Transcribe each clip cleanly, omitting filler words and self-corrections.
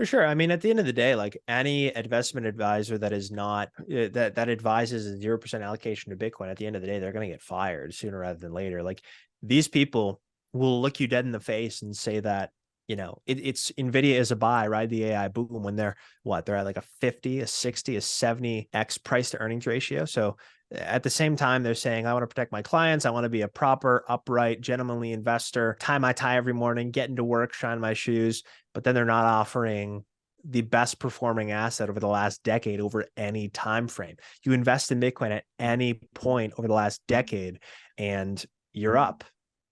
For sure. I mean, at the end of the day, like any investment advisor that is not that advises a 0% allocation to Bitcoin, at the end of the day, they're going to get fired sooner rather than later. Like these people will look you dead in the face and say that, it's Nvidia is a buy, ride the AI boom when they're at like a 50, a 60, a 70x price to earnings ratio. So at the same time, they're saying, I want to protect my clients. I want to be a proper, upright, gentlemanly investor, tie my tie every morning, get into work, shine my shoes. But then they're not offering the best performing asset over the last decade over any time frame. You invest in Bitcoin at any point over the last decade and you're up.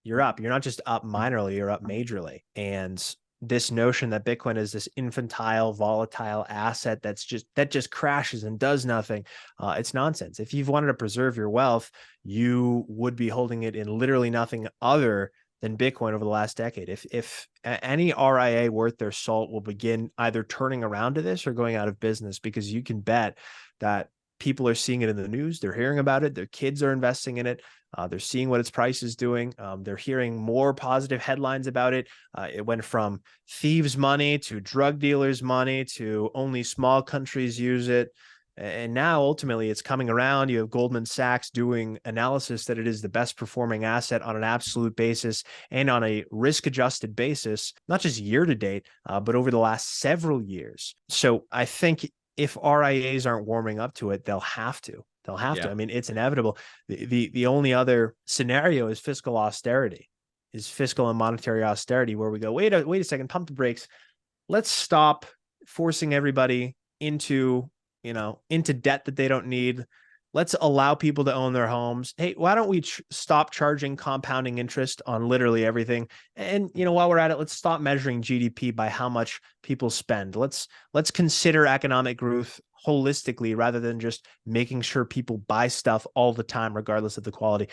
You're up. You're not just up minorly, you're up majorly. And this notion that Bitcoin is this infantile, volatile asset that just crashes and does nothing, it's nonsense. If you've wanted to preserve your wealth, you would be holding it in literally nothing other than Bitcoin over the last decade. If any RIA worth their salt will begin either turning around to this or going out of business, because you can bet that people are seeing it in the news, they're hearing about it, their kids are investing in it, they're seeing what its price is doing, they're hearing more positive headlines about it. It went from thieves' money to drug dealers' money to only small countries use it. And now ultimately it's coming around. You have Goldman Sachs doing analysis that it is the best performing asset on an absolute basis and on a risk adjusted basis, not just year to date, but over the last several years. So I think if RIAs aren't warming up to it, they'll have to. They'll have to. I mean, it's inevitable. The only other scenario is fiscal austerity, is fiscal and monetary austerity, where we go, wait a second, pump the brakes. Let's stop forcing everybody into debt that they don't need. Let's allow people to own their homes. Hey, why don't we stop charging compounding interest on literally everything? And while we're at it, let's stop measuring GDP by how much people spend. Let's consider economic growth holistically rather than just making sure people buy stuff all the time, regardless of the quality.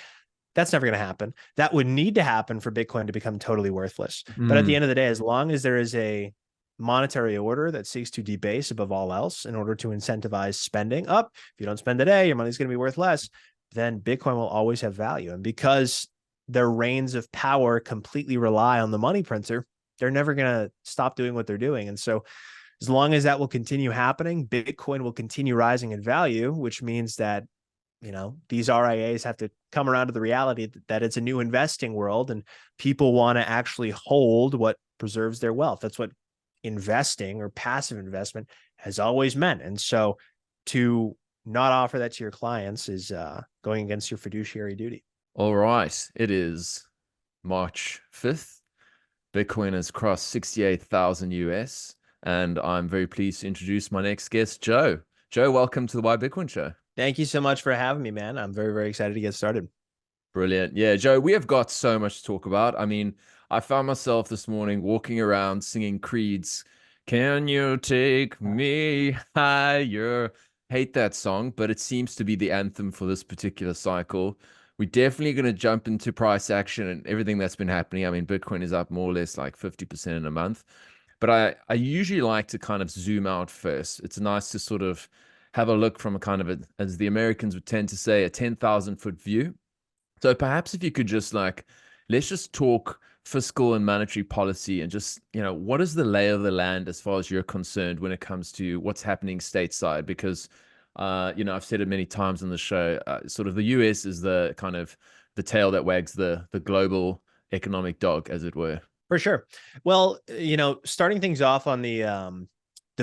That's never going to happen. That would need to happen for Bitcoin to become totally worthless. But at the end of the day, as long as there is a monetary order that seeks to debase above all else in order to incentivize spending up, if you don't spend today, your money's going to be worth less, then Bitcoin will always have value. And because their reins of power completely rely on the money printer, they're never going to stop doing what they're doing. And so as long as that will continue happening, Bitcoin will continue rising in value, which means that these RIAs have to come around to the reality that it's a new investing world and people want to actually hold what preserves their wealth. That's what investing or passive investment has always meant. And so to not offer that to your clients is going against your fiduciary duty. All right. It is March 5th. Bitcoin has crossed 68,000 US. And I'm very pleased to introduce my next guest, Joe. Joe, welcome to the Why Bitcoin Show. Thank you so much for having me, man. I'm very, very excited to get started. Brilliant. Yeah, Joe, we have got so much to talk about. I mean, I found myself this morning walking around singing Creed's "Can You Take Me Higher?" Hate that song, but it seems to be the anthem for this particular cycle. We're definitely going to jump into price action and everything that's been happening. I mean, Bitcoin is up more or less like 50% in a month. But I usually like to kind of zoom out first. It's nice to sort of have a look from a kind of, as the Americans would tend to say, a 10,000 foot view. So perhaps if you could just let's just talk fiscal and monetary policy and just, what is the lay of the land as far as you're concerned when it comes to what's happening stateside? Because, I've said it many times on the show, sort of the US is the kind of the tail that wags the global economic dog, as it were. For sure. Well, starting things off on the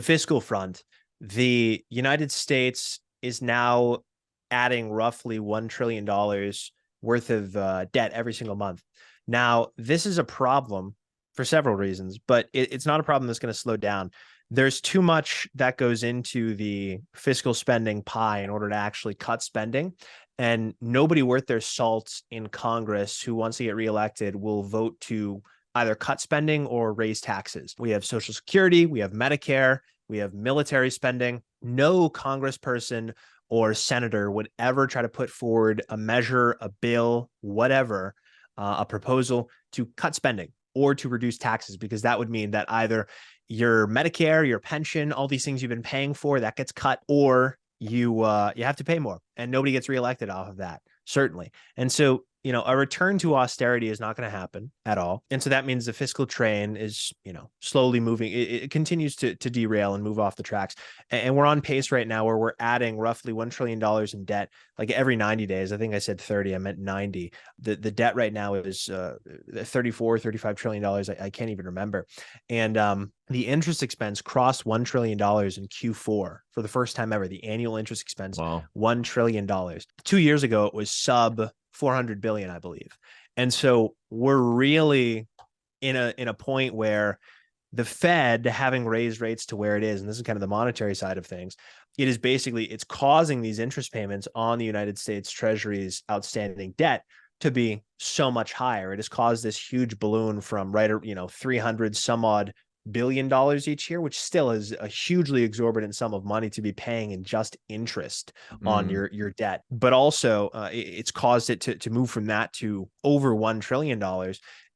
fiscal front, the United States is now adding roughly $1 trillion worth of debt every single month. Now, this is a problem for several reasons, but it's not a problem that's going to slow down. There's too much that goes into the fiscal spending pie in order to actually cut spending. And nobody worth their salt in Congress who wants to get reelected will vote to either cut spending or raise taxes. We have Social Security, we have Medicare, we have military spending. No congressperson or senator would ever try to put forward a measure, a bill, whatever, a proposal to cut spending or to reduce taxes, because that would mean that either your Medicare, your pension, all these things you've been paying for, that gets cut, or you have to pay more, and nobody gets reelected off of that, certainly. And so a return to austerity is not going to happen at all. And so that means the fiscal train is, slowly moving. It continues to derail and move off the tracks. And we're on pace right now where we're adding roughly $1 trillion in debt, like every 90 days. I think I said 30, I meant 90. The debt right now is 34, $35 trillion. I can't even remember. And the interest expense crossed $1 trillion in Q4 for the first time ever. The annual interest expense, Wow. $1 trillion. 2 years ago, it was sub 400 billion, I believe. And so we're really in a point where the Fed, having raised rates to where it is, and this is kind of the monetary side of things, it's causing these interest payments on the United States Treasury's outstanding debt to be so much higher. It has caused this huge balloon from 300 some odd $billion each year, which still is a hugely exorbitant sum of money to be paying in just interest on your debt. But also it's caused it to move from that to over $1 trillion.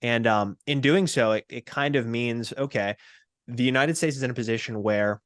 And in doing so, it kind of means, okay, the United States is in a position where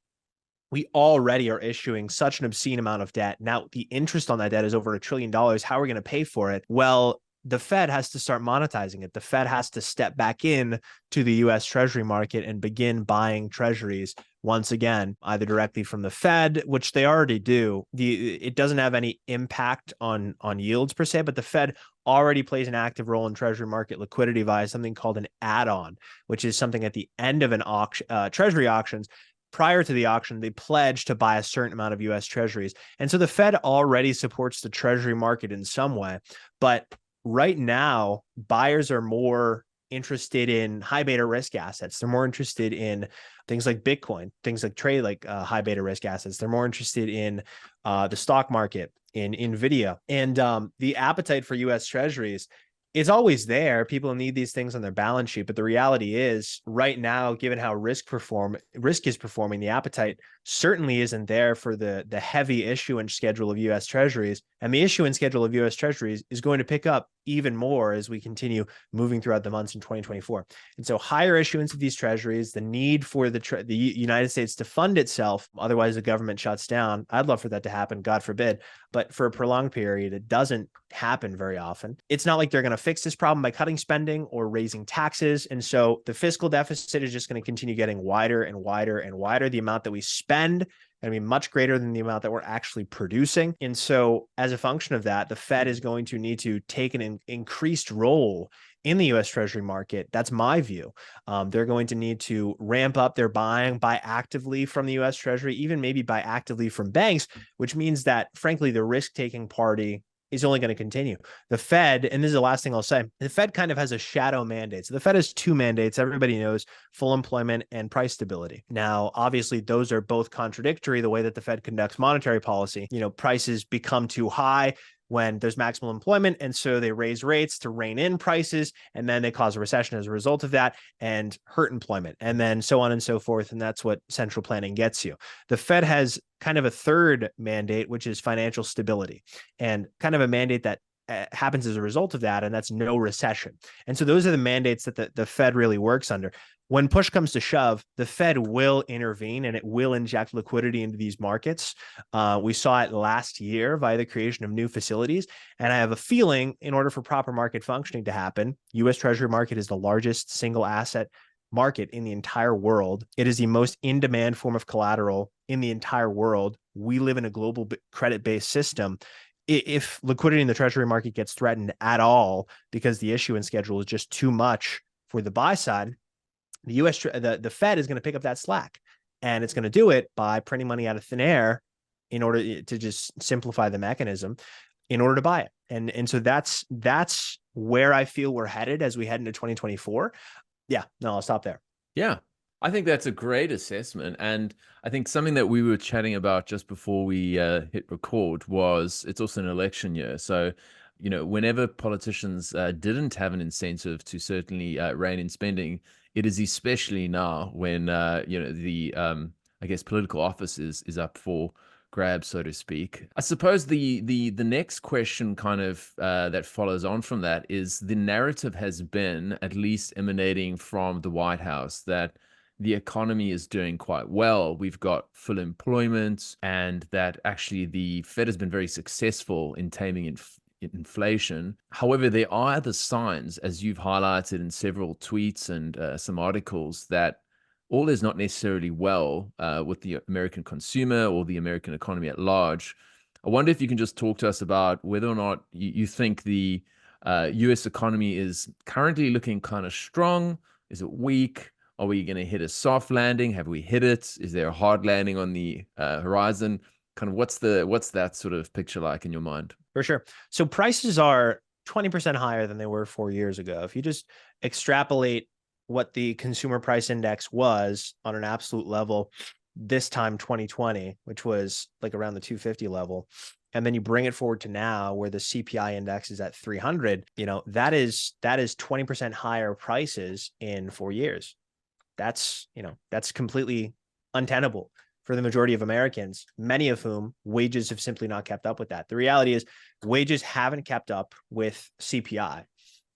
we already are issuing such an obscene amount of debt. Now the interest on that debt is over $1 trillion. How are we going to pay for it? Well, the Fed has to start monetizing it. The Fed has to step back in to the US Treasury market and begin buying treasuries once again, either directly from the Fed, which they already do. It doesn't have any impact on yields per se, but the Fed already plays an active role in treasury market liquidity via something called an add-on, which is something at the end of an auction, treasury auctions. Prior to the auction, they pledge to buy a certain amount of US Treasuries. And so the Fed already supports the treasury market in some way. But right now, buyers are more interested in high beta risk assets. They're more interested in things like Bitcoin, things like trade, like high beta risk assets. They're more interested in the stock market, in Nvidia. And the appetite for US Treasuries is always there. People need these things on their balance sheet. But the reality is right now, given how risk is performing, the appetite certainly isn't there for the heavy issuance schedule of US Treasuries. And the issuance schedule of US Treasuries is going to pick up even more as we continue moving throughout the months in 2024. And so higher issuance of these treasuries, the need for the United States to fund itself, otherwise the government shuts down. I'd love for that to happen, God forbid. But for a prolonged period, it doesn't happen very often. It's not like they're going to fix this problem by cutting spending or raising taxes. And so the fiscal deficit is just going to continue getting wider and wider and wider. The amount that we spend going to be much greater than the amount that we're actually producing. And so as a function of that, the Fed is going to need to take an increased role in the US Treasury market. That's my view. They're going to need to ramp up their buying, buy actively from the US Treasury, even maybe buy actively from banks, which means that, frankly, the risk-taking party is only going to continue. The Fed, and this is the last thing I'll say, the Fed kind of has a shadow mandate. So the Fed has two mandates. Everybody knows: full employment and price stability. Now, obviously, those are both contradictory. The way that the Fed conducts monetary policy, prices become too high when there's maximal employment. And so they raise rates to rein in prices, and then they cause a recession as a result of that and hurt employment, and then so on and so forth. And that's what central planning gets you. The Fed has kind of a third mandate, which is financial stability, and kind of a mandate that happens as a result of that, and that's no recession. And so those are the mandates that the Fed really works under. When push comes to shove, the Fed will intervene and it will inject liquidity into these markets. We saw it last year via the creation of new facilities. And I have a feeling, in order for proper market functioning to happen, US Treasury market is the largest single asset market in the entire world. It is the most in-demand form of collateral in the entire world. We live in a global credit-based system. If liquidity in the Treasury market gets threatened at all because the issuance schedule is just too much for the buy side, the Fed is going to pick up that slack, and it's going to do it by printing money out of thin air in order to just simplify the mechanism in order to buy it. And so that's where I feel we're headed as we head into 2024. Yeah, no, I'll stop there. Yeah, I think that's a great assessment. And I think something that we were chatting about just before we hit record was it's also an election year. So, whenever politicians didn't have an incentive to certainly rein in spending, it is especially now when, the, I guess, political office is up for grabs, so to speak. I suppose the next question kind of that follows on from that is the narrative has been, at least emanating from the White House, that the economy is doing quite well. We've got full employment, and that actually the Fed has been very successful in taming inflation. However, there are other signs, as you've highlighted in several tweets and some articles, that all is not necessarily well with the American consumer or the American economy at large. I wonder if you can just talk to us about whether or not you think the US economy is currently looking kind of strong. Is it weak? Are we going to hit a soft landing? Have we hit it? Is there a hard landing on the horizon? Kind of what's that sort of picture like in your mind? For sure. So prices are 20% higher than they were 4 years ago. If you just extrapolate what the consumer price index was on an absolute level this time 2020, which was like around the 250 level, and then you bring it forward to now where the CPI index is at 300, that is 20% higher prices in 4 years. That's completely untenable for the majority of Americans, many of whom wages have simply not kept up with that. The reality is wages haven't kept up with CPI,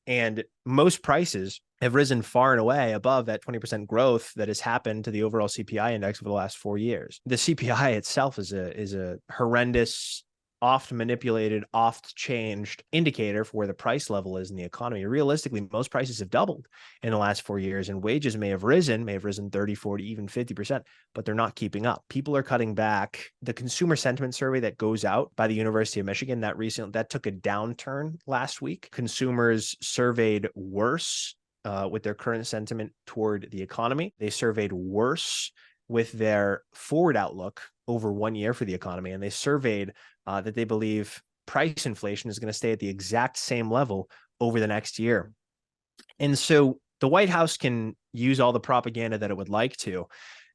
and most prices have risen far and away above that 20% growth that has happened to the overall CPI index over the last 4 years. The CPI itself is a horrendous, oft manipulated, oft changed indicator for where the price level is in the economy. Realistically, most prices have doubled in the last 4 years, and wages may have risen 30, 40, even 50%, but they're not keeping up. People are cutting back. The consumer sentiment survey that goes out by the University of Michigan that took a downturn last week. Consumers surveyed worse with their current sentiment toward the economy. They surveyed worse with their forward outlook over 1 year for the economy, and they surveyed that they believe price inflation is going to stay at the exact same level over the next year. And so the White House can use all the propaganda that it would like to.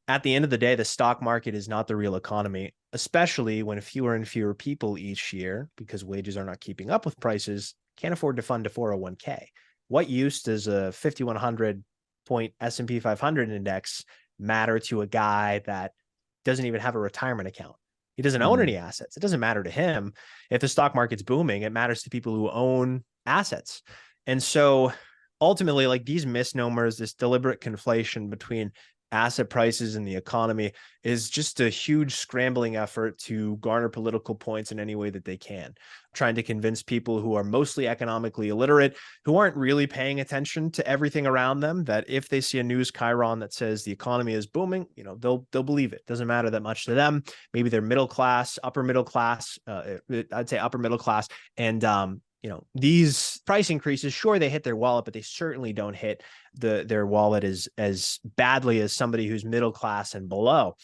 At the end of the day, the stock market is not the real economy, especially when fewer and fewer people each year, because wages are not keeping up with prices, can't afford to fund a 401k. What use does a 5,100 point S&P 500 index matter to a guy that doesn't even have a retirement account? He doesn't own any assets. It doesn't matter to him. If the stock market's booming, it matters to people who own assets. And so ultimately, like, these misnomers, this deliberate conflation between asset prices and the economy is just a huge scrambling effort to garner political points in any way that they can, trying to convince people who are mostly economically illiterate, who aren't really paying attention to everything around them, that if they see a news chyron that says the economy is booming, they'll believe it. Doesn't matter that much to them. Maybe they're middle class, upper middle class, I'd say upper middle class, and these price increases, sure, they hit their wallet, but they certainly don't hit their wallet as badly as somebody who's middle class and below.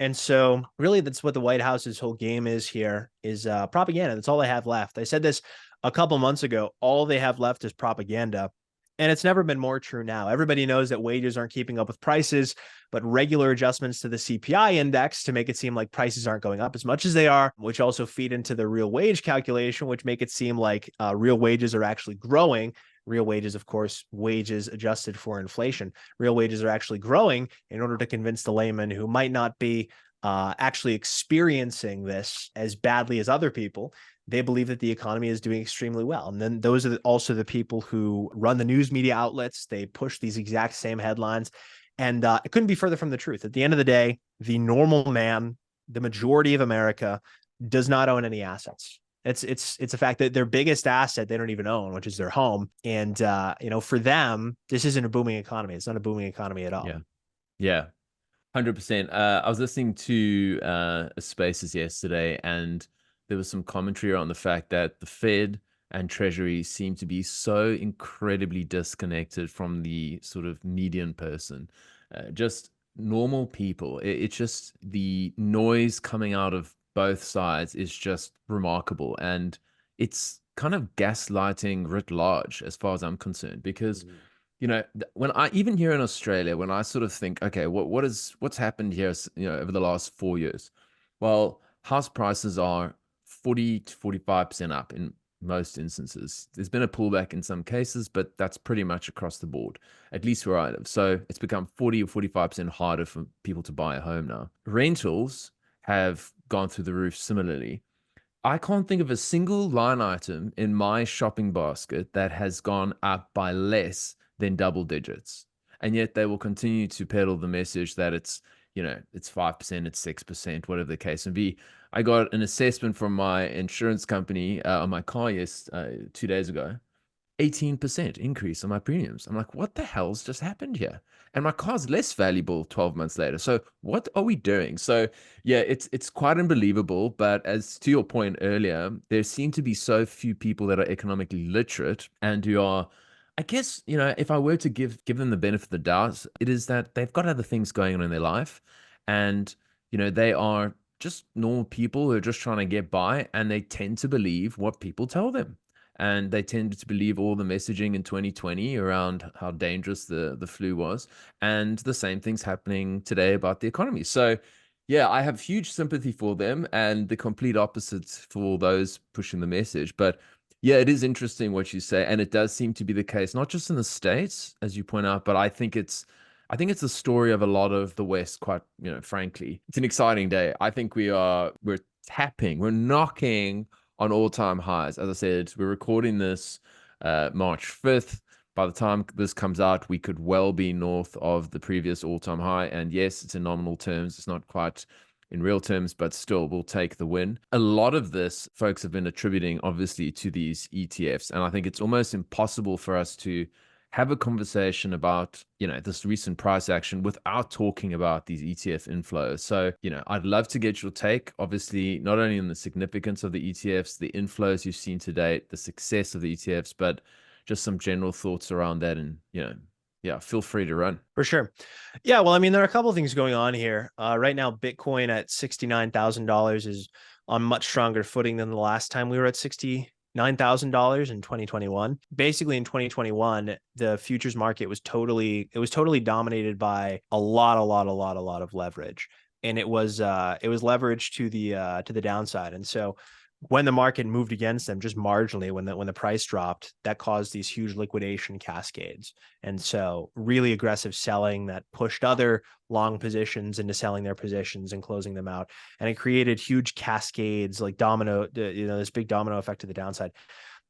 And so really that's what the White House's whole game is here, is propaganda. That's all they have left. I said this a couple months ago. All they have left is propaganda. And it's never been more true now. Everybody knows that wages aren't keeping up with prices, but regular adjustments to the CPI index to make it seem like prices aren't going up as much as they are, which also feed into the real wage calculation, which make it seem like real wages are actually growing. Real wages, of course, wages adjusted for inflation. Real wages are actually growing in order to convince the layman who might not be actually experiencing this as badly as other people. They believe that the economy is doing extremely well. And then those are also the people who run the news media outlets. They push these exact same headlines. And it couldn't be further from the truth. At the end of the day, the normal man, the majority of America, does not own any assets. It's a fact that their biggest asset they don't even own, which is their home. And for them, this isn't a booming economy. It's not a booming economy at all. Yeah. 100%. I was listening to Spaces yesterday, and there was some commentary on the fact that the Fed and Treasury seem to be so incredibly disconnected from the sort of median person, just normal people. It's just the noise coming out of both sides is just remarkable, and it's kind of gaslighting writ large, as far as I'm concerned, because when I, even here in Australia, when I sort of think, okay, what's happened here, over the last 4 years? Well, house prices are 40 to 45% up in most instances. There's been a pullback in some cases, but that's pretty much across the board, at least where I live. So it's become 40 or 45% harder for people to buy a home now. Rentals have gone through the roof similarly. I can't think of a single line item in my shopping basket that has gone up by less than double digits. And yet they will continue to peddle the message that it's, it's 5%, it's 6%, whatever the case may be. I got an assessment from my insurance company on my car 2 days ago. 18% increase on my premiums. I'm like, what the hell's just happened here? And my car's less valuable 12 months later. So what are we doing? So yeah, it's quite unbelievable. But as to your point earlier, there seem to be so few people that are economically literate and who are, I guess, if I were to give them the benefit of the doubt, it is that they've got other things going on in their life. And, they are just normal people who are just trying to get by, and they tend to believe what people tell them, and they tended to believe all the messaging in 2020 around how dangerous the flu was, and the same thing's happening today about the economy. So yeah, I have huge sympathy for them, and the complete opposite for those pushing the message. But yeah, it is interesting what you say, and it does seem to be the case not just in the States, as you point out, but I think it's the story of a lot of the West. Quite, frankly, it's an exciting day. I think we're knocking on all-time highs. As I said, we're recording this March 5th. By the time this comes out, we could well be north of the previous all-time high. And yes, it's in nominal terms. It's not quite in real terms, but still, we'll take the win. A lot of this, folks have been attributing, obviously, to these ETFs. And I think it's almost impossible for us to have a conversation about, this recent price action without talking about these ETF inflows. So, I'd love to get your take, obviously, not only on the significance of the ETFs, the inflows you've seen to date, the success of the ETFs, but just some general thoughts around that. And, yeah, feel free to run. For sure. Yeah, well, I mean, there are a couple of things going on here. Right now, Bitcoin at $69,000 is on much stronger footing than the last time we were at $69,000 in 2021. Basically, in 2021, the futures market was totally dominated by a lot of leverage, and it was leveraged to the downside. And so when the market moved against them just marginally, when the price dropped, that caused these huge liquidation cascades. And so really aggressive selling that pushed other long positions into selling their positions and closing them out. And it created huge cascades, like domino, this big domino effect to the downside.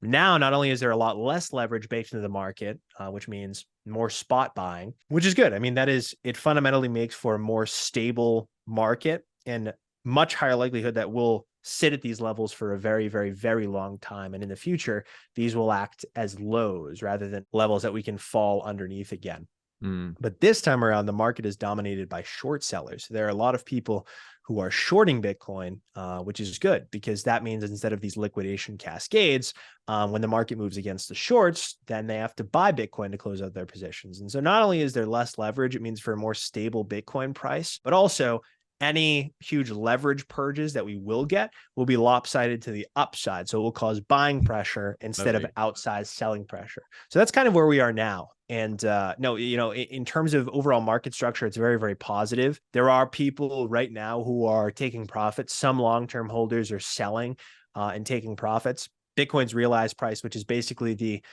Now, not only is there a lot less leverage baked into the market, which means more spot buying, which is good. I mean, it fundamentally makes for a more stable market and much higher likelihood that we'll sit at these levels for a very, very, very long time. And in the future, these will act as lows rather than levels that we can fall underneath again. But this time around, the market is dominated by short sellers. There are a lot of people who are shorting Bitcoin, which is good, because that means instead of these liquidation cascades, when the market moves against the shorts, then they have to buy Bitcoin to close out their positions. And so not only is there less leverage, it means for a more stable Bitcoin price, but also any huge leverage purges that we will get will be lopsided to the upside. So it will cause buying pressure instead of outsized selling pressure. So that's kind of where we are now. And no, in terms of overall market structure, it's very, very positive. There are people right now who are taking profits. Some long-term holders are selling and taking profits. Bitcoin's realized price, which is basically the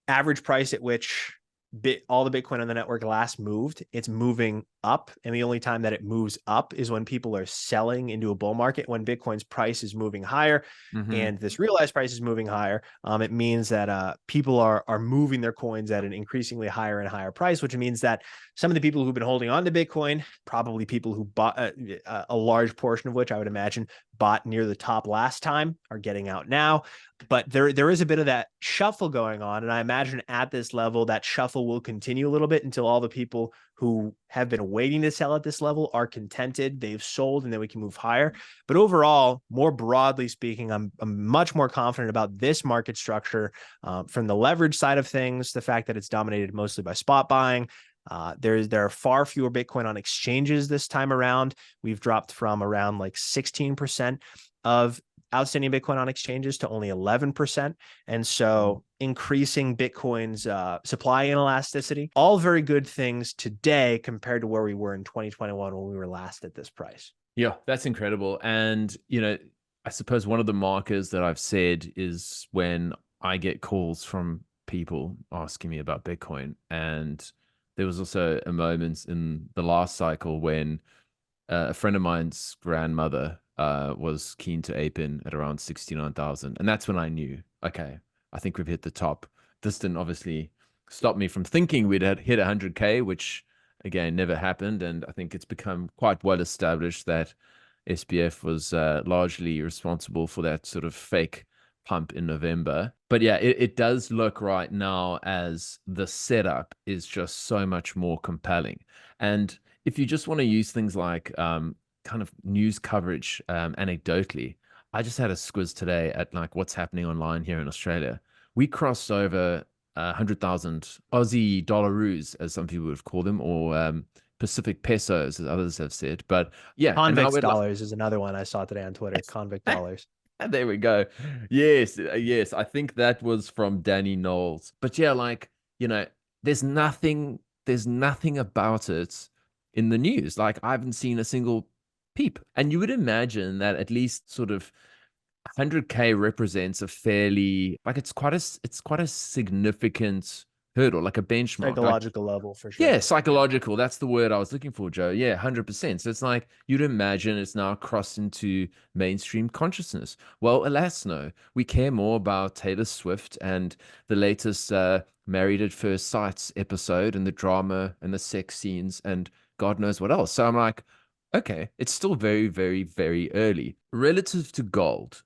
average price at which all the Bitcoin on the network last moved, it's moving up. And the only time that it moves up is when people are selling into a bull market. When Bitcoin's price is moving higher and this realized price is moving higher, it means that people are moving their coins at an increasingly higher and higher price, which means that some of the people who've been holding on to Bitcoin, probably people who bought a large portion of which I would imagine bought near the top last time, are getting out now. But there is a bit of that shuffle going on. And I imagine at this level, that shuffle will continue a little bit until all the people who have been waiting to sell at this level are contented, they've sold, and then we can move higher. But overall, more broadly speaking, I'm much more confident about this market structure from the leverage side of things, the fact that it's dominated mostly by spot buying. There are far fewer Bitcoin on exchanges this time around. We've dropped from around like 16% of outstanding Bitcoin on exchanges to only 11%. And so increasing Bitcoin's supply inelasticity, all very good things today compared to where we were in 2021 when we were last at this price. Yeah, that's incredible. And, I suppose one of the markers that I've said is when I get calls from people asking me about Bitcoin. And there was also a moment in the last cycle when a friend of mine's grandmother was keen to ape in at around 69,000. And that's when I knew, okay, I think we've hit the top. This didn't obviously stop me from thinking we'd hit 100K, which again, never happened. And I think it's become quite well established that SBF was largely responsible for that sort of fake pump in November. But yeah, it does look right now as the setup is just so much more compelling. And if you just want to use things like kind of news coverage anecdotally, I just had a squiz today at like what's happening online here in Australia. We crossed over 100,000 Aussie dollaroos, as some people would call them, or Pacific pesos, as others have said. But yeah, and now Convicts we're like, dollars is another one I saw today on Twitter. Convict dollars. there we go. Yes, yes. I think that was from Danny Knowles. But yeah, like, you know, there's nothing, there's nothing about it in the news. Like, I haven't seen a single peep. And you would imagine that at least sort of 100K represents a fairly like it's quite a significant hurdle, like a benchmark. Like, Psychological level for sure. yeah, psychological. That's the word I was looking for, Joe. Yeah, 100%. So it's like you'd imagine it's now crossed into mainstream consciousness. Well, alas, no. We care more about Taylor Swift and the latest Married at First Sight episode and the drama and the sex scenes and God knows what else. So I'm like, okay, it's still very, very, very early. Relative to gold,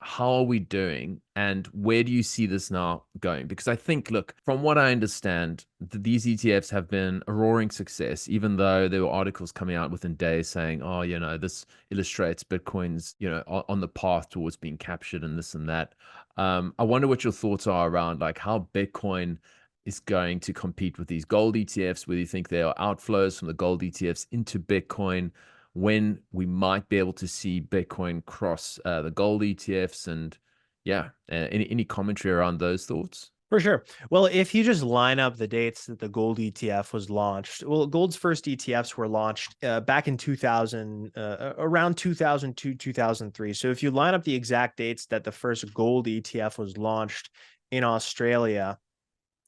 how are we doing and where do you see this now going? Because I think, look, from what I understand, these ETFs have been a roaring success, even though there were articles coming out within days saying, oh, you know, this illustrates Bitcoin's, you know, on the path towards being captured and this and that. I wonder what your thoughts are around like how Bitcoin is going to compete with these gold ETFs, whether you think there are outflows from the gold ETFs into Bitcoin, when we might be able to see Bitcoin cross the gold ETFs, and yeah, any commentary around those thoughts? For sure. Well, if you just line up the dates that the gold ETF was launched, well, gold's first ETFs were launched back in 2000, around 2002, 2003. So if you line up the exact dates that the first gold ETF was launched in Australia,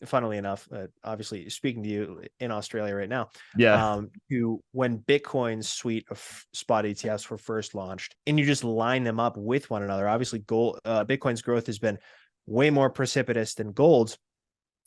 funnily enough, obviously speaking to you in Australia right now, Yeah. to when Bitcoin's suite of spot ETFs were first launched, and you just line them up with one another. Obviously, Bitcoin's growth has been way more precipitous than gold's.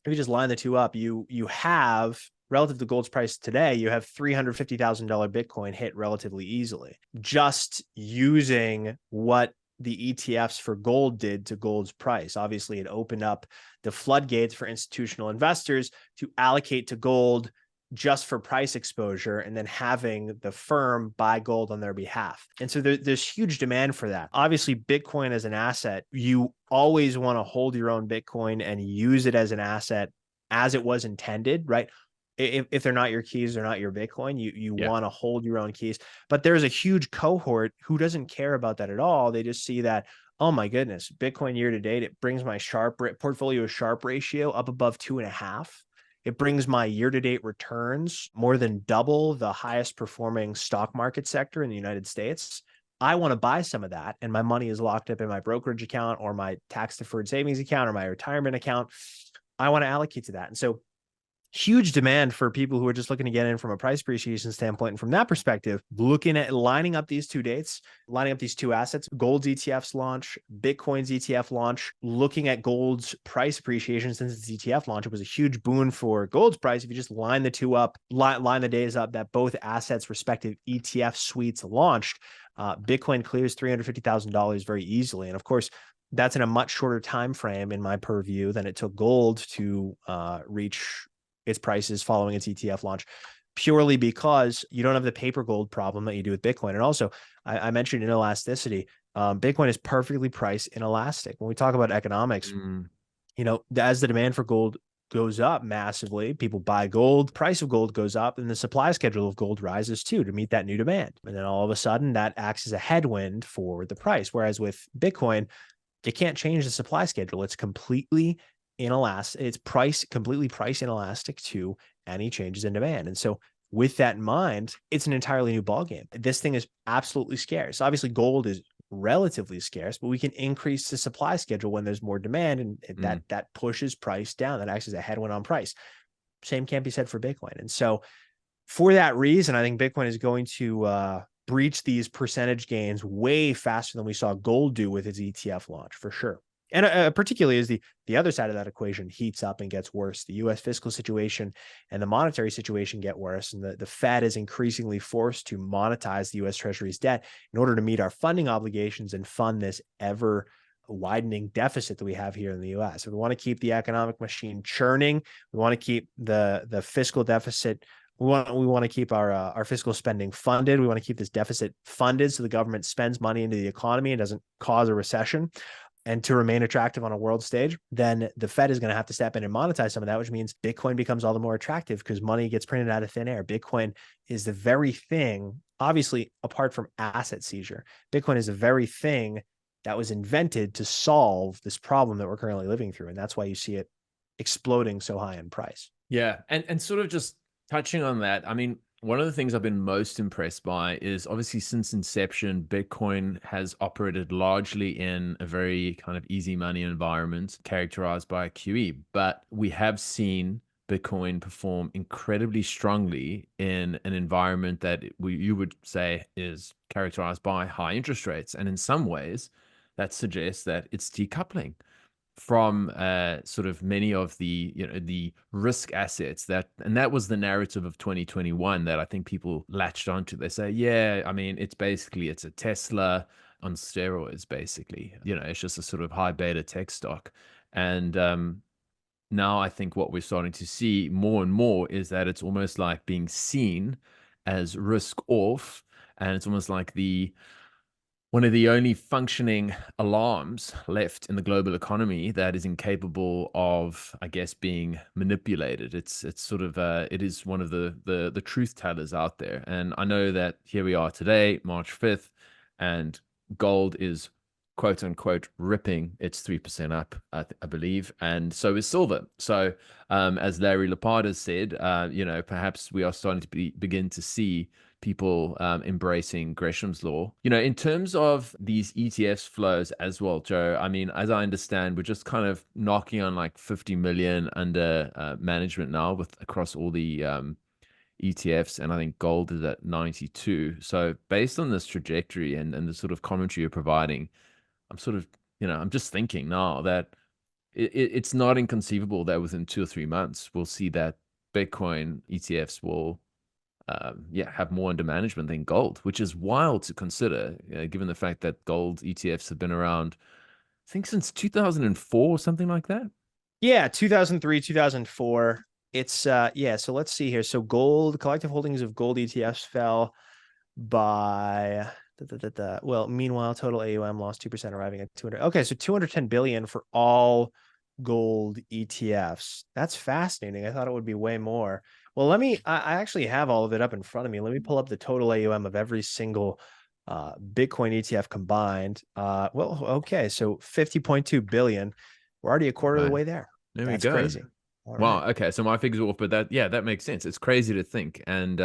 If you just line the two up, you have relative to gold's price today, you have $350,000 Bitcoin hit relatively easily, just using what the ETFs for gold did to gold's price. Obviously, it opened up the floodgates for institutional investors to allocate to gold just for price exposure and then having the firm buy gold on their behalf. And so there's huge demand for that. Obviously, Bitcoin as an asset, you always want to hold your own Bitcoin and use it as an asset as it was intended, right? If they're not your keys, they're not your Bitcoin. You Yeah. want to hold your own keys. But there's a huge cohort who doesn't care about that at all. They just see that, oh my goodness, Bitcoin year to date, it brings my portfolio Sharpe ratio up above 2.5. It brings my year-to-date returns more than double the highest performing stock market sector in the United States. I want to buy some of that, and my money is locked up in my brokerage account or my tax-deferred savings account or my retirement account. I want to allocate to that. And so huge demand for people who are just looking to get in from a price appreciation standpoint. And from that perspective, looking at lining up these two dates, lining up these two assets, gold's ETFs launch, Bitcoin's ETF launch, looking at gold's price appreciation since its ETF launch, it was a huge boon for gold's price. If you just line the two up, line the days up that both assets' respective ETF suites launched, Bitcoin clears $350,000 very easily. And of course, that's in a much shorter time frame, in my purview, than it took gold to reach its prices following its ETF launch, purely because you don't have the paper gold problem that you do with Bitcoin. And also, I mentioned inelasticity. Bitcoin is perfectly price inelastic. When we talk about economics, you know, as the demand for gold goes up massively, people buy gold, price of gold goes up, and the supply schedule of gold rises too to meet that new demand. And then all of a sudden, that acts as a headwind for the price. Whereas with Bitcoin, you can't change the supply schedule. It's completely inelastic. It's completely price inelastic to any changes in demand. And so with that in mind, it's an entirely new ballgame. This thing is absolutely scarce. Obviously, gold is relatively scarce, but we can increase the supply schedule when there's more demand, and that pushes price down. That acts as a headwind on price. Same can't be said for Bitcoin. And so for that reason, I think Bitcoin is going to breach these percentage gains way faster than we saw gold do with its ETF launch, for sure. And particularly as the other side of that equation heats up and gets worse, the U.S. fiscal situation and the monetary situation get worse, and the Fed is increasingly forced to monetize the U.S. Treasury's debt in order to meet our funding obligations and fund this ever widening deficit that we have here in the U.S. We want to keep the economic machine churning. We want to keep the fiscal deficit. We want to keep our fiscal spending funded. We want to keep this deficit funded so the government spends money into the economy and doesn't cause a recession. And to remain attractive on a world stage, then the Fed is going to have to step in and monetize some of that, which means Bitcoin becomes all the more attractive because money gets printed out of thin air. Bitcoin is the very thing, obviously, apart from asset seizure, Bitcoin is the very thing that was invented to solve this problem that we're currently living through. And that's why you see it exploding so high in price. Yeah. And sort of just touching on that, I mean, one of the things I've been most impressed by is obviously since inception, Bitcoin has operated largely in a very kind of easy money environment characterized by QE. But we have seen Bitcoin perform incredibly strongly in an environment that you would say is characterized by high interest rates. And in some ways, that suggests that it's decoupling from sort of many of the the risk assets and that was the narrative of 2021 that I think people latched onto. They say, yeah, I mean, it's a Tesla on steroids, basically. It's just a sort of high beta tech stock. And now I think what we're starting to see more and more is that it's almost like being seen as risk off, and it's almost like one of the only functioning alarms left in the global economy that is incapable of, I guess, being manipulated. It's sort of it is one of the truth tellers out there. And I know that here we are today, March 5th, and gold is quote unquote ripping. It's 3% up, I believe, and so is silver. So as Larry Lepard has said, perhaps we are starting to begin to see people embracing Gresham's law. In terms of these ETFs flows as well, Joe, I mean, as I understand, we're just kind of knocking on like 50 million under management now across all the ETFs, and I think gold is at 92. So based on this trajectory and the sort of commentary you're providing, I'm sort of, I'm just thinking now that it's not inconceivable that within 2 or 3 months, we'll see that Bitcoin ETFs will have more under management than gold, which is wild to consider, given the fact that gold ETFs have been around, I think, since 2004 or something like that. Yeah, 2003, 2004. It's so let's see here. So collective holdings of gold ETFs fell by well, meanwhile, total AUM lost 2%, arriving at 200. Okay, so 210 billion for all gold ETFs. That's fascinating. I thought it would be way more. Well, I actually have all of it up in front of me. Let me pull up the total AUM of every single Bitcoin ETF combined. Okay, so 50.2 billion. We're already a quarter of the way there. There That's we go. crazy. Wow. Right. Okay, so my figures are off, but that makes sense. It's crazy to think. And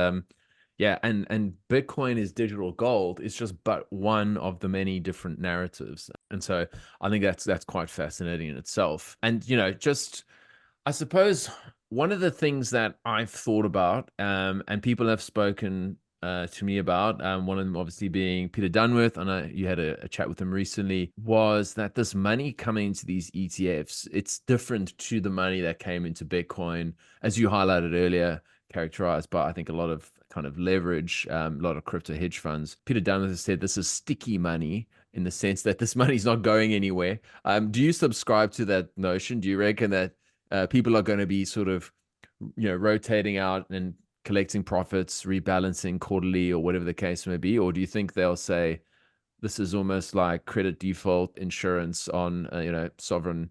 and Bitcoin is digital gold. It's just but one of the many different narratives. And so I think that's quite fascinating in itself. And just I suppose one of the things that I've thought about, and people have spoken to me about, one of them obviously being Peter Dunworth, I know you had a chat with him recently, was that this money coming into these ETFs, it's different to the money that came into Bitcoin, as you highlighted earlier, characterized by, I think, a lot of kind of leverage, a lot of crypto hedge funds. Peter Dunworth has said this is sticky money in the sense that this money is not going anywhere. Do you subscribe to that notion? Do you reckon that people are going to be sort of, rotating out and collecting profits, rebalancing quarterly or whatever the case may be? Or do you think they'll say this is almost like credit default insurance on, sovereign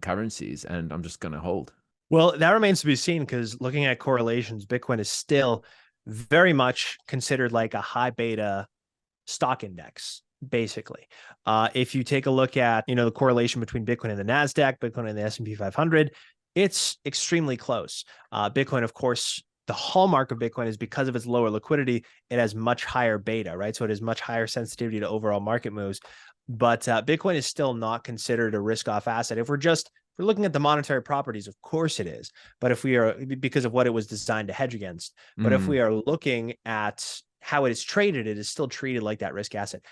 currencies, and I'm just going to hold? Well, that remains to be seen, because looking at correlations, Bitcoin is still very much considered like a high beta stock index, basically. If you take a look at, the correlation between Bitcoin and the NASDAQ, Bitcoin and the S&P 500, it's extremely close. Bitcoin, of course, the hallmark of Bitcoin is because of its lower liquidity, it has much higher beta, right? So it has much higher sensitivity to overall market moves. But Bitcoin is still not considered a risk-off asset. If we're looking at the monetary properties, of course it is. But if we are, because of what it was designed to hedge against. But if we are looking at how it is traded, it is still treated like that risk asset.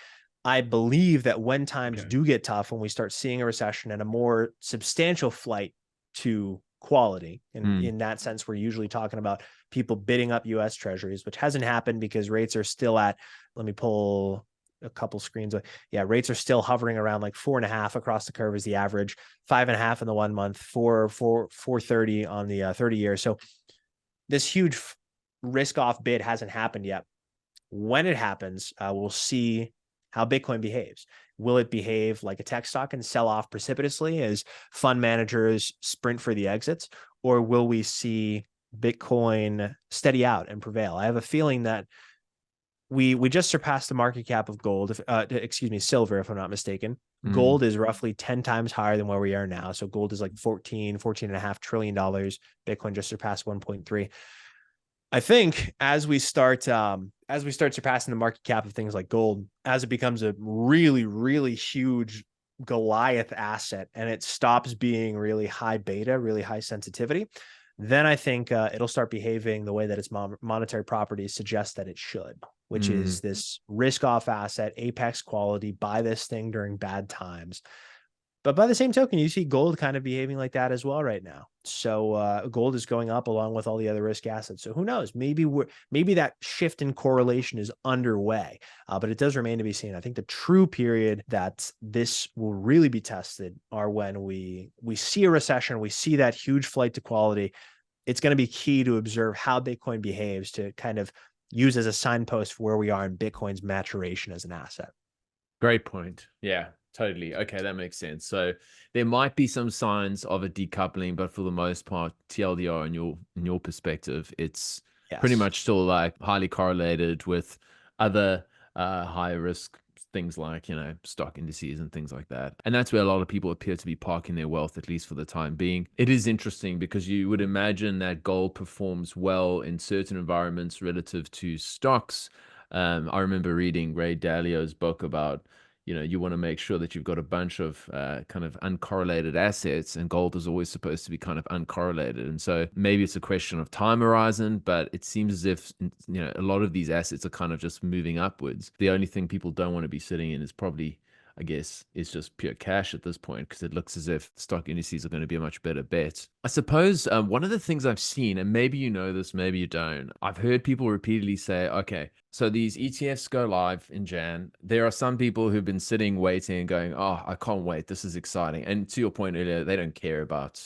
I believe that when times Okay. do get tough, when we start seeing a recession and a more substantial flight to quality, and Mm, in that sense, we're usually talking about people bidding up US treasuries, which hasn't happened because rates are still at, let me pull a couple screens. Yeah, rates are still hovering around like 4.5 across the curve is the average, 5.5 in the 1 month, 4.30 on the 30 year. So this huge risk off bid hasn't happened yet. When it happens, we'll see how Bitcoin behaves. Will it behave like a tech stock and sell off precipitously as fund managers sprint for the exits? Or will we see Bitcoin steady out and prevail? I have a feeling that we just surpassed the market cap of gold, excuse me, silver, if I'm not mistaken. mm. Gold is roughly 10 times higher than where we are now. So gold is like 14.5 trillion dollars. Bitcoin just surpassed 1.3. I think as we start surpassing the market cap of things like gold, as it becomes a really, really huge Goliath asset and it stops being really high beta, really high sensitivity, then I think it'll start behaving the way that its monetary properties suggest that it should, which Mm. is this risk off asset, apex quality, buy this thing during bad times. But by the same token, you see gold kind of behaving like that as well right now. So gold is going up along with all the other risk assets. So who knows? Maybe that shift in correlation is underway, but it does remain to be seen. I think the true period that this will really be tested are when we see a recession, we see that huge flight to quality. It's going to be key to observe how Bitcoin behaves to kind of use as a signpost for where we are in Bitcoin's maturation as an asset. Great point. Yeah, totally. Okay, that makes sense. So there might be some signs of a decoupling, but for the most part, TLDR in your perspective, it's pretty Yes. much still like highly correlated with other higher risk things like, stock indices and things like that. And that's where a lot of people appear to be parking their wealth, at least for the time being. It is interesting because you would imagine that gold performs well in certain environments relative to stocks. I remember reading Ray Dalio's book about you want to make sure that you've got a bunch of kind of uncorrelated assets, and gold is always supposed to be kind of uncorrelated. And so maybe it's a question of time horizon, but it seems as if a lot of these assets are kind of just moving upwards. The only thing people don't want to be sitting in is probably, I guess, is just pure cash at this point, because it looks as if stock indices are going to be a much better bet. I suppose one of the things I've seen, and maybe you know this, maybe you don't, I've heard people repeatedly say, okay, so these ETFs go live in Jan. There are some people who've been sitting, waiting, and going, oh, I can't wait. This is exciting. And to your point earlier, they don't care about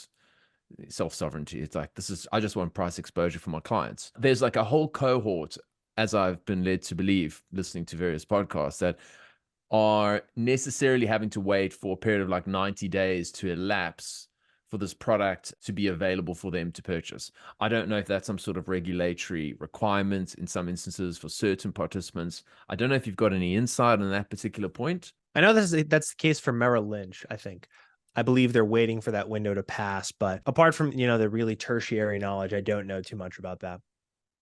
self-sovereignty. It's like, I just want price exposure for my clients. There's like a whole cohort, as I've been led to believe, listening to various podcasts, that are necessarily having to wait for a period of like 90 days to elapse for this product to be available for them to purchase. I don't know if that's some sort of regulatory requirement in some instances for certain participants. I don't know if you've got any insight on that particular point. I know that's the case for Merrill Lynch, I think. I believe they're waiting for that window to pass, but apart from, the really tertiary knowledge, I don't know too much about that.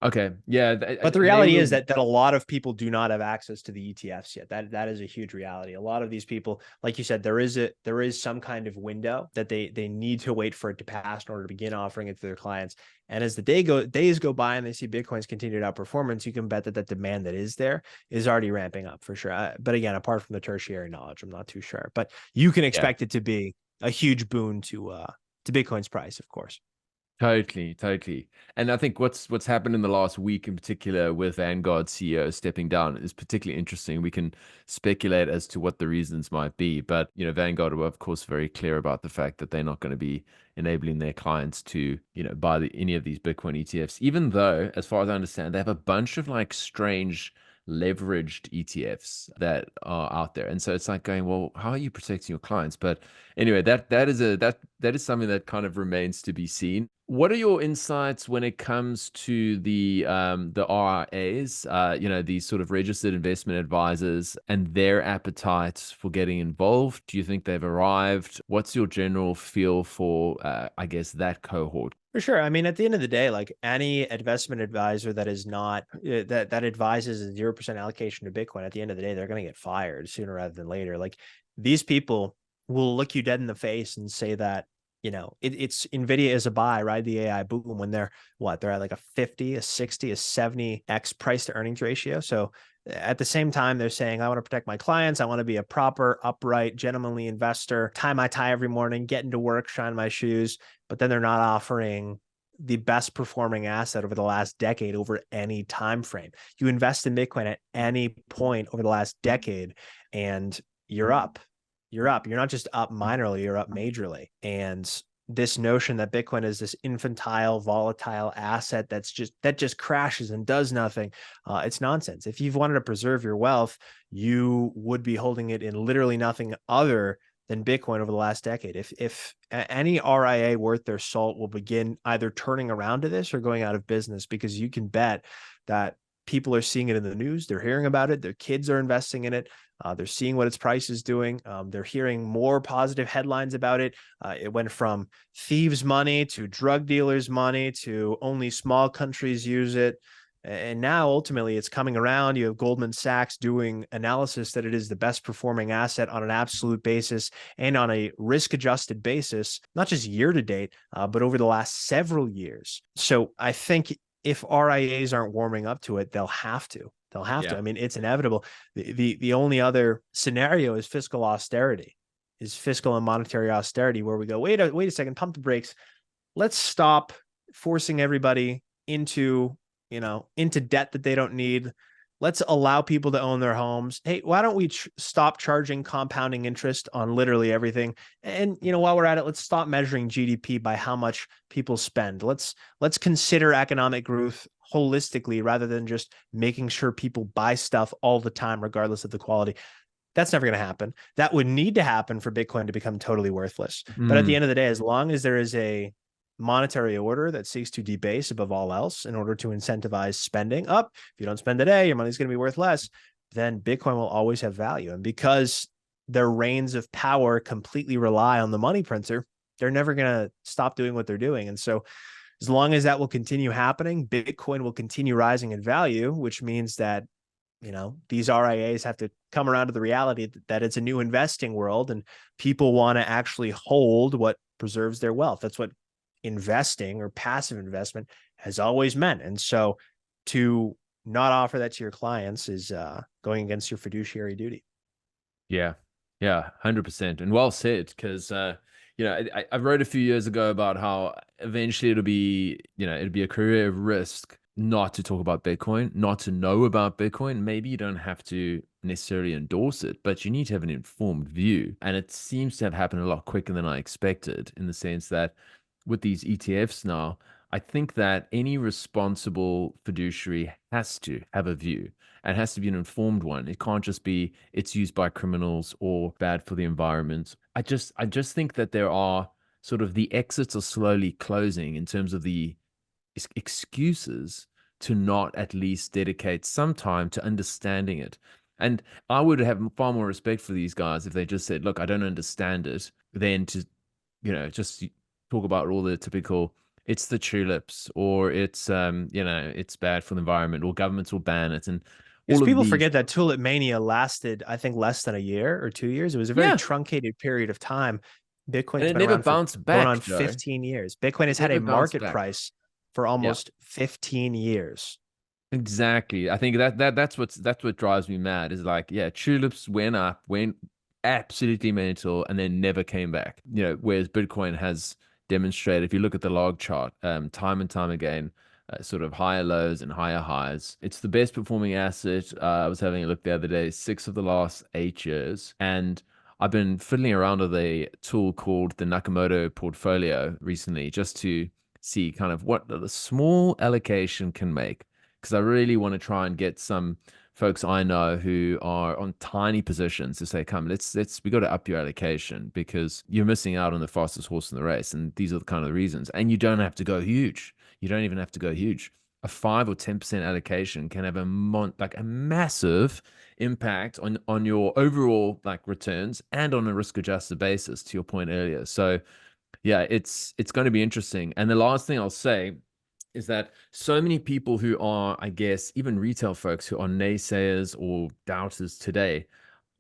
Okay. Yeah. But the They reality were. is that a lot of people do not have access to the ETFs yet. That is a huge reality. A lot of these people, like you said, there is some kind of window that they need to wait for it to pass in order to begin offering it to their clients. And as the days go by and they see Bitcoin's continued outperformance, you can bet that demand that is there is already ramping up for sure. But again, apart from the tertiary knowledge, I'm not too sure. But you can Yeah. expect it to be a huge boon to Bitcoin's price, of course. Totally, totally. And I think what's happened in the last week in particular with Vanguard CEO stepping down is particularly interesting. We can speculate as to what the reasons might be, but Vanguard were of course very clear about the fact that they're not going to be enabling their clients to, buy any of these Bitcoin ETFs, even though, as far as I understand, they have a bunch of like strange leveraged ETFs that are out there. And so it's like going, well, how are you protecting your clients? But anyway, that is something that kind of remains to be seen. What are your insights when it comes to the RIAs, these sort of registered investment advisors, and their appetite for getting involved? Do you think they've arrived? What's your general feel for, I guess, that cohort? For sure. I mean, at the end of the day, like any investment advisor that is not that advises a 0% allocation to Bitcoin, at the end of the day, they're going to get fired sooner rather than later. Like these people will look you dead in the face and say that, it's Nvidia is a buy, right? The AI boom when they're at like a 50, a 60, a 70x price to earnings ratio. So at the same time, they're saying, I want to protect my clients. I want to be a proper, upright, gentlemanly investor, tie my tie every morning, get into work, shine my shoes. But then they're not offering the best performing asset over the last decade over any time frame. You invest in Bitcoin at any point over the last decade and you're up. You're up. You're not just up minorly, you're up majorly. And this notion that Bitcoin is this infantile, volatile asset that just crashes and does nothing, it's nonsense. If you've wanted to preserve your wealth, you would be holding it in literally nothing other than Bitcoin over the last decade. If any RIA worth their salt will begin either turning around to this or going out of business, because you can bet that people are seeing it in the news, they're hearing about it, their kids are investing in it, they're seeing what its price is doing. They're hearing more positive headlines about it. It went from thieves' money to drug dealers' money to only small countries use it. And now ultimately it's coming around. You have Goldman Sachs doing analysis that it is the best performing asset on an absolute basis and on a risk adjusted basis, not just year to date, but over the last several years. So I think if RIAs aren't warming up to it, they'll have to. They'll have to. I mean, it's inevitable. The only other scenario is fiscal austerity, is fiscal and monetary austerity, where we go, wait a second, pump the brakes. Let's stop forcing everybody into debt that they don't need. Let's allow people to own their homes. Hey, why don't we stop charging compounding interest on literally everything? And while we're at it, let's stop measuring GDP by how much people spend. Let's consider economic growth holistically rather than just making sure people buy stuff all the time, regardless of the quality. That's never going to happen. That would need to happen for Bitcoin to become totally worthless. But at the end of the day, as long as there is a monetary order that seeks to debase above all else in order to incentivize spending up, if you don't spend today, your money's going to be worth less, then Bitcoin will always have value. And because their reins of power completely rely on the money printer, they're never going to stop doing what they're doing. And so as long as that will continue happening, Bitcoin will continue rising in value, which means that these RIAs have to come around to the reality that it's a new investing world and people want to actually hold what preserves their wealth. That's what investing or passive investment has always meant. And so to not offer that to your clients is going against your fiduciary duty. Yeah. 100%. And well said, because, I wrote a few years ago about how eventually it'd be a career of risk not to talk about Bitcoin, not to know about Bitcoin. Maybe you don't have to necessarily endorse it, but you need to have an informed view. And it seems to have happened a lot quicker than I expected, in the sense that with these ETFs now, I think that any responsible fiduciary has to have a view and has to be an informed one. It can't just be it's used by criminals or bad for the environment. I just think that there are sort of the exits are slowly closing in terms of the excuses to not at least dedicate some time to understanding it. And I would have far more respect for these guys if they just said, look, I don't understand it, than to, just talk about all the typical, it's the tulips, or it's, it's bad for the environment, or governments will ban it. And Because all of people these. forget that Tulip Mania lasted, I think, less than a year or 2 years. It was a very Yeah. truncated period of time. And Bitcoin's it been never around for bounced going on back, Joe. 15 years. Bitcoin has It had never a bounced market back. price for Yeah. almost 15 years. Exactly. I think that's what drives me mad, is like, yeah, tulips went absolutely mental, and then never came back. Whereas Bitcoin has demonstrated, if you look at the log chart, time and time again, sort of higher lows and higher highs. It's the best performing asset. I was having a look the other day, 6 of the last 8 years. And I've been fiddling around with a tool called the Nakamoto portfolio recently, just to see kind of what the small allocation can make, because I really want to try and get some folks I know who are on tiny positions to say, come, we got to up your allocation, because you're missing out on the fastest horse in the race. And these are the kind of the reasons. And you don't have to go huge. You don't even have to go huge. A 5 or 10% allocation can have a massive impact on your overall returns, and on a risk adjusted basis, to your point earlier. So yeah, it's going to be interesting. And the last thing I'll say is that so many people who are, I guess, even retail folks who are naysayers or doubters today,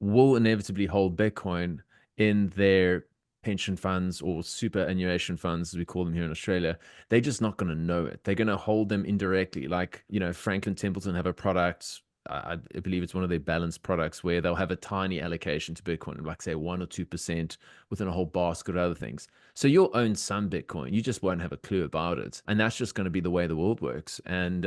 will inevitably hold Bitcoin in their pension funds or superannuation funds, as we call them here in Australia, they're just not going to know it. They're going to hold them indirectly. Like, Franklin Templeton have a product. I believe it's one of their balanced products where they'll have a tiny allocation to Bitcoin, like say 1 or 2% within a whole basket of other things. So you'll own some Bitcoin. You just won't have a clue about it. And that's just going to be the way the world works. And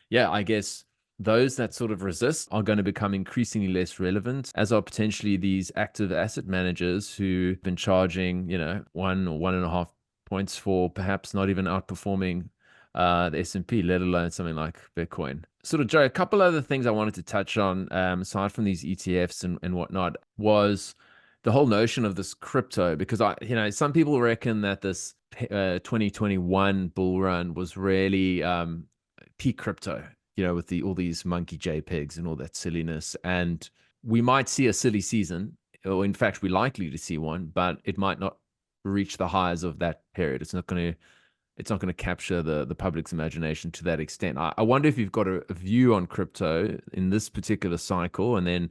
yeah, I guess those that sort of resist are going to become increasingly less relevant, as are potentially these active asset managers who've been charging, 1 or 1.5 points for perhaps not even outperforming the S&P, let alone something like Bitcoin. Sort of, Joe, a couple other things I wanted to touch on, aside from these ETFs and whatnot, was the whole notion of this crypto, because some people reckon that this 2021 bull run was really peak crypto, with all these monkey JPEGs and all that silliness. And we might see a silly season, or in fact, we're likely to see one, but it might not reach the highs of that period. It's not going to capture the public's imagination to that extent. I wonder if you've got a view on crypto in this particular cycle, and then,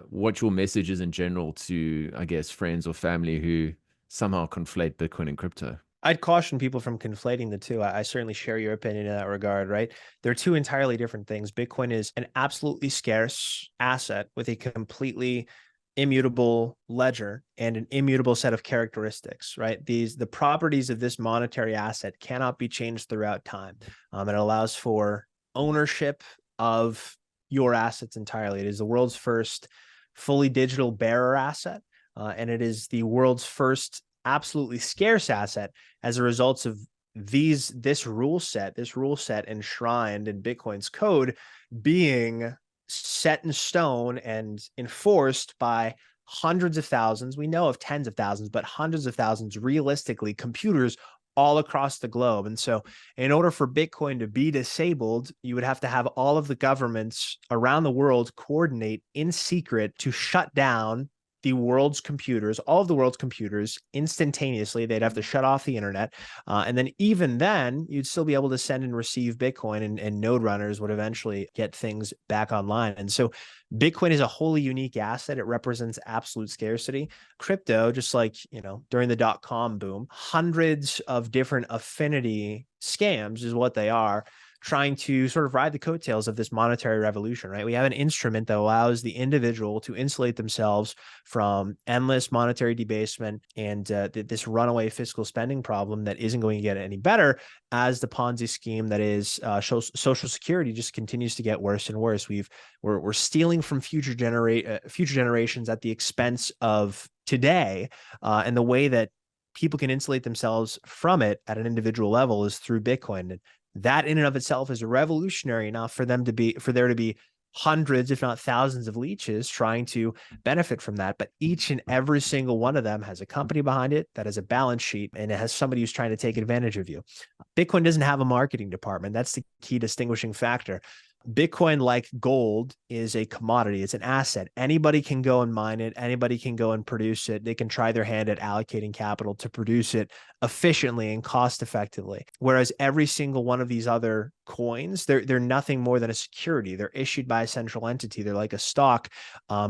what your message is in general to, I guess, friends or family who somehow conflate Bitcoin and crypto. I'd caution people from conflating the two. I certainly share your opinion in that regard, right? They're two entirely different things. Bitcoin is an absolutely scarce asset with a completely immutable ledger and an immutable set of characteristics, right? The properties of this monetary asset cannot be changed throughout time. It allows for ownership of your assets entirely. It is the world's first fully digital bearer asset, and it is the world's first absolutely scarce asset as a result of this rule set enshrined in Bitcoin's code being set in stone and enforced by hundreds of thousands. We know of tens of thousands, but hundreds of thousands, realistically, computers all across the globe. And so in order for Bitcoin to be disabled, you would have to have all of the governments around the world coordinate in secret to shut down the world's computers, all of the world's computers instantaneously. They'd have to shut off the internet. And then even then, you'd still be able to send and receive Bitcoin, and node runners would eventually get things back online. And so Bitcoin is a wholly unique asset. It represents absolute scarcity. Crypto, just like, during the dot-com boom, hundreds of different affinity scams is what they are, trying to sort of ride the coattails of this monetary revolution, right? We have an instrument that allows the individual to insulate themselves from endless monetary debasement and this runaway fiscal spending problem that isn't going to get any better as the Ponzi scheme that is Social Security just continues to get worse and worse. We're stealing from future generations at the expense of today, and the way that people can insulate themselves from it at an individual level is through Bitcoin. And that in and of itself is revolutionary enough for there to be hundreds, if not thousands of leeches trying to benefit from that. But each and every single one of them has a company behind it that has a balance sheet, and it has somebody who's trying to take advantage of you. Bitcoin doesn't have a marketing department. That's the key distinguishing factor. Bitcoin, like gold, is a commodity. It's an asset. Anybody can go and mine it. Anybody can go and produce it. They can try their hand at allocating capital to produce it efficiently and cost effectively. Whereas every single one of these other coins, they're nothing more than a security. They're issued by a central entity. They're like a stock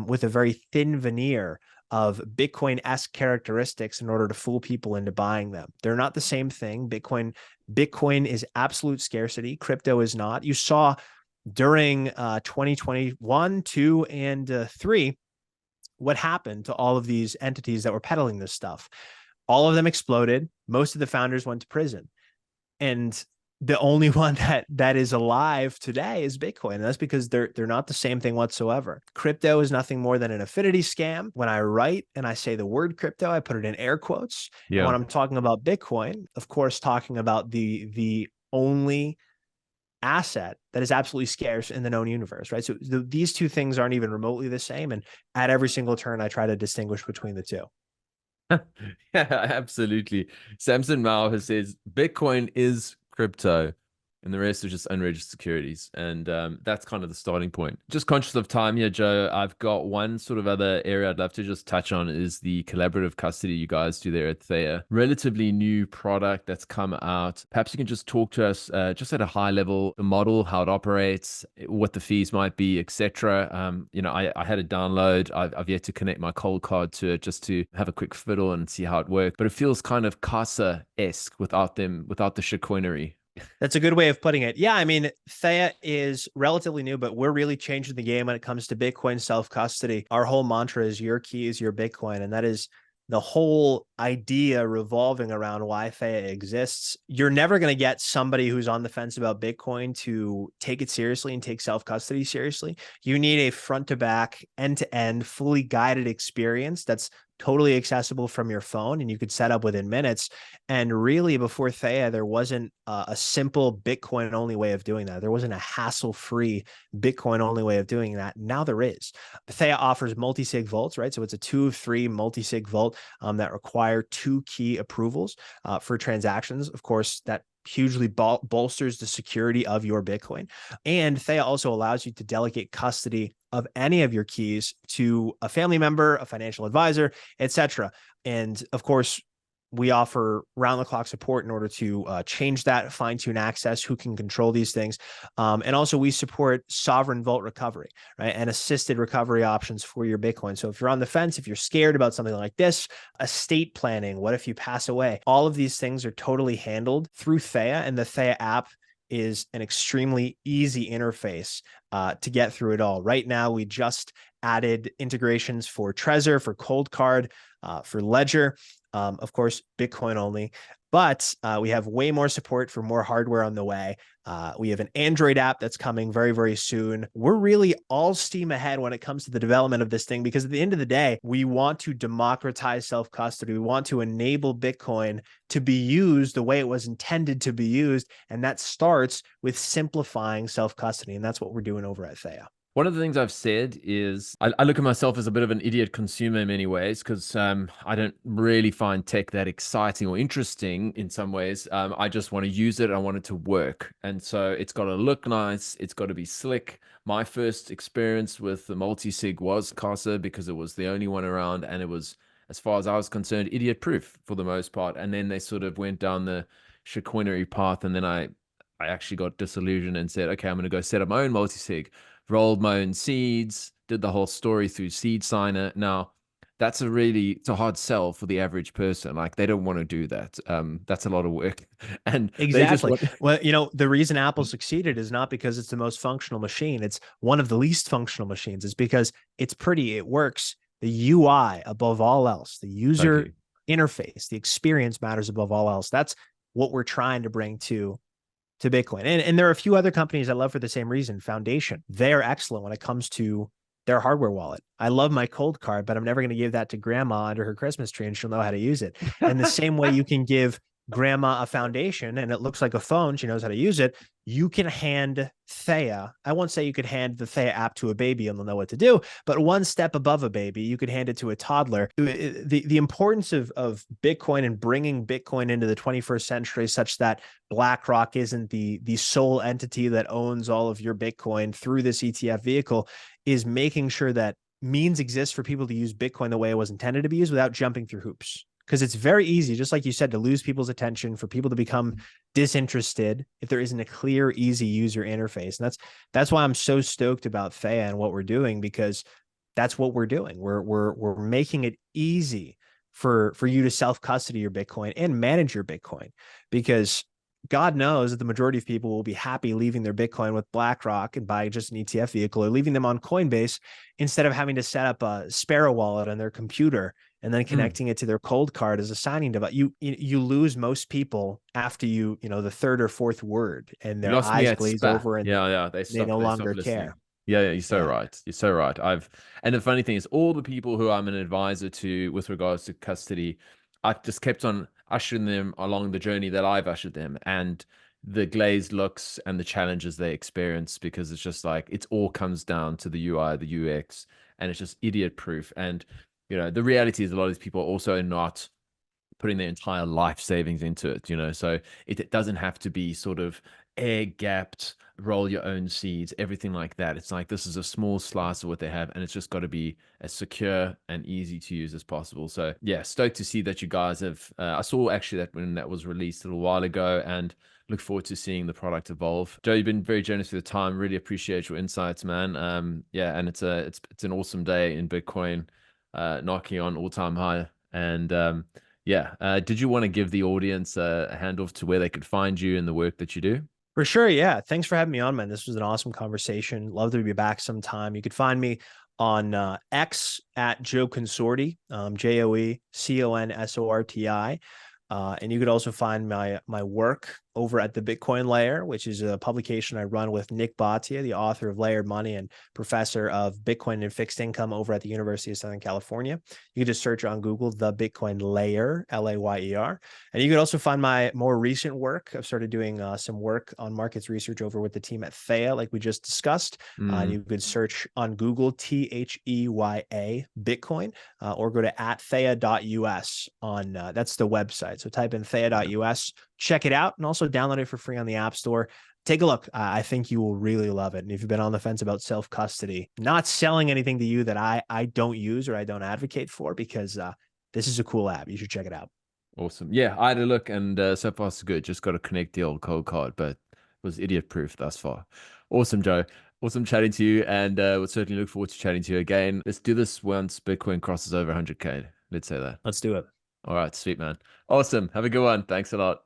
with a very thin veneer of Bitcoin-esque characteristics in order to fool people into buying them. They're not the same thing. Bitcoin is absolute scarcity. Crypto is not. You saw during 2021, 2, and 3, what happened to all of these entities that were peddling this stuff. All of them exploded. Most of the founders went to prison. And the only one that is alive today is Bitcoin. And that's because they're not the same thing whatsoever. Crypto is nothing more than an affinity scam. When I write and I say the word crypto, I put it in air quotes. Yeah. And when I'm talking about Bitcoin, of course, talking about the only asset that is absolutely scarce in the known universe, right? So these two things aren't even remotely the same. And at every single turn, I try to distinguish between the two. Yeah, absolutely. Samson Mao has said Bitcoin is crypto. and the rest are just unregistered securities. And that's kind of the starting point. Just conscious of time here, Joe, I've got one sort of other area I'd love to just touch on is the collaborative custody you guys do there at Theya. Relatively new product that's come out. Perhaps you can just talk to us just at a high level, the model, how it operates, what the fees might be, etc. I had a download. I've yet to connect my cold card to it just to have a quick fiddle and see how it works. But it feels kind of Casa-esque without the shitcoinery. That's a good way of putting it. Yeah, I mean, Theya is relatively new, but we're really changing the game when it comes to Bitcoin self-custody. Our whole mantra is your key is your Bitcoin, and that is the whole idea revolving around why Theya exists. You're never going to get somebody who's on the fence about Bitcoin to take it seriously and take self-custody seriously. You need a front-to-back, end-to-end, fully guided experience that's totally accessible from your phone and you could set up within minutes. And really before Theya, there wasn't a simple Bitcoin only way of doing that. There wasn't a hassle-free Bitcoin only way of doing that. Now there is. Theya offers multi-sig vaults, right? So it's a 2 of 3 multi-sig vault that require 2 key approvals for transactions. Of course, that hugely bolsters the security of your Bitcoin. And Theya also allows you to delegate custody of any of your keys to a family member, a financial advisor, etc. And of course, we offer round-the-clock support in order to change that, fine-tune access, who can control these things. And also we support sovereign vault recovery, right? And assisted recovery options for your Bitcoin. So if you're on the fence, if you're scared about something like this, estate planning, what if you pass away? All of these things are totally handled through Theya, and the Theya app is an extremely easy interface to get through it all. Right now, we just added integrations for Trezor, for Cold Card, for Ledger, of course, Bitcoin only. But we have way more support for more hardware on the way. We have an Android app that's coming very, very soon. We're really all steam ahead when it comes to the development of this thing, because at the end of the day, we want to democratize self-custody. We want to enable Bitcoin to be used the way it was intended to be used. And that starts with simplifying self-custody. And that's what we're doing over at Theya. One of the things I've said is I look at myself as a bit of an idiot consumer in many ways because I don't really find tech that exciting or interesting in some ways. I just want to use it. I want it to work. And so it's got to look nice. It's got to be slick. My first experience with the multi-sig was Casa because it was the only one around. And it was, as far as I was concerned, idiot proof for the most part. And then they sort of went down the shitcoinery path. And then I actually got disillusioned and said, okay, I'm going to go set up my own multi-sig. Rolled my own seeds, did the whole story through Seed Signer. Now, it's a hard sell for the average person. Like they don't want to do that. That's a lot of work. And exactly. Well, the reason Apple succeeded is not because it's the most functional machine. It's one of the least functional machines. It's because it's pretty, it works. The UI above all else, the user interface, the experience matters above all else. That's what we're trying to bring to Bitcoin. And there are a few other companies I love for the same reason. Foundation, they're excellent when it comes to their hardware wallet. I love my Cold Card, but I'm never going to give that to grandma under her Christmas tree and she'll know how to use it. And the same way you can give grandma a foundation and it looks like a phone, she knows how to use it, you can hand Theya. I won't say you could hand the Theya app to a baby and they'll know what to do, but one step above a baby, you could hand it to a toddler. The importance of Bitcoin and bringing Bitcoin into the 21st century such that BlackRock isn't the sole entity that owns all of your Bitcoin through this ETF vehicle is making sure that means exist for people to use Bitcoin the way it was intended to be used without jumping through hoops. Because it's very easy, just like you said, to lose people's attention, for people to become disinterested if there isn't a clear, easy user interface. And that's why I'm so stoked about Theya and what we're doing, because that's what we're doing. We're making it easy for you to self-custody your Bitcoin and manage your Bitcoin, because God knows that the majority of people will be happy leaving their Bitcoin with BlackRock and buying just an ETF vehicle, or leaving them on Coinbase instead of having to set up a Sparrow wallet on their computer and then connecting it to their Cold Card as a signing device. You lose most people after the third or fourth word, and their eyes glaze over and they no longer care. Yeah, you're so right. You're so right. And the funny thing is, all the people who I'm an advisor to with regards to custody, I've just kept on ushering them along the journey that I've ushered them, and the glazed looks and the challenges they experience, because it's just like, it all comes down to the UI, the UX, and it's just idiot proof. And the reality is a lot of these people are also not putting their entire life savings into it, so it doesn't have to be sort of air gapped, roll your own seeds, everything like that. It's like this is a small slice of what they have, and it's just got to be as secure and easy to use as possible. So yeah, stoked to see that you guys have. I saw actually that when that was released a little while ago, and look forward to seeing the product evolve. Joe, you've been very generous with the time. Really appreciate your insights, man. Yeah, and it's an awesome day in Bitcoin, knocking on all-time high. And yeah, did you want to give the audience a handoff to where they could find you and the work that you do? For sure. Yeah. Thanks for having me on, man. This was an awesome conversation. Love to be back sometime. You could find me on X at Joe Consorti, JoeConsorti. And you could also find my work over at the Bitcoin Layer, which is a publication I run with Nick Bhatia, the author of Layered Money and professor of Bitcoin and fixed income over at the University of Southern California. You can just search on Google, the Bitcoin Layer, Layer. And you can also find my more recent work. I've started doing some work on markets research over with the team at Theya, like we just discussed. And you could search on Google, Theya Bitcoin, or go to @Theya.us on that's the website. So type in Theya.us, check it out, and also download it for free on the App Store. Take a look. I think you will really love it. And if you've been on the fence about self-custody, not selling anything to you that I don't use or I don't advocate for, because this is a cool app. You should check it out. Awesome. Yeah, I had a look, and so far so good. Just got to connect the old cold card, but it was idiot proof thus far. Awesome, Joe. Awesome chatting to you, and we'll certainly look forward to chatting to you again. Let's do this once Bitcoin crosses over 100K. Let's say that. Let's do it. All right, sweet, man. Awesome. Have a good one. Thanks a lot.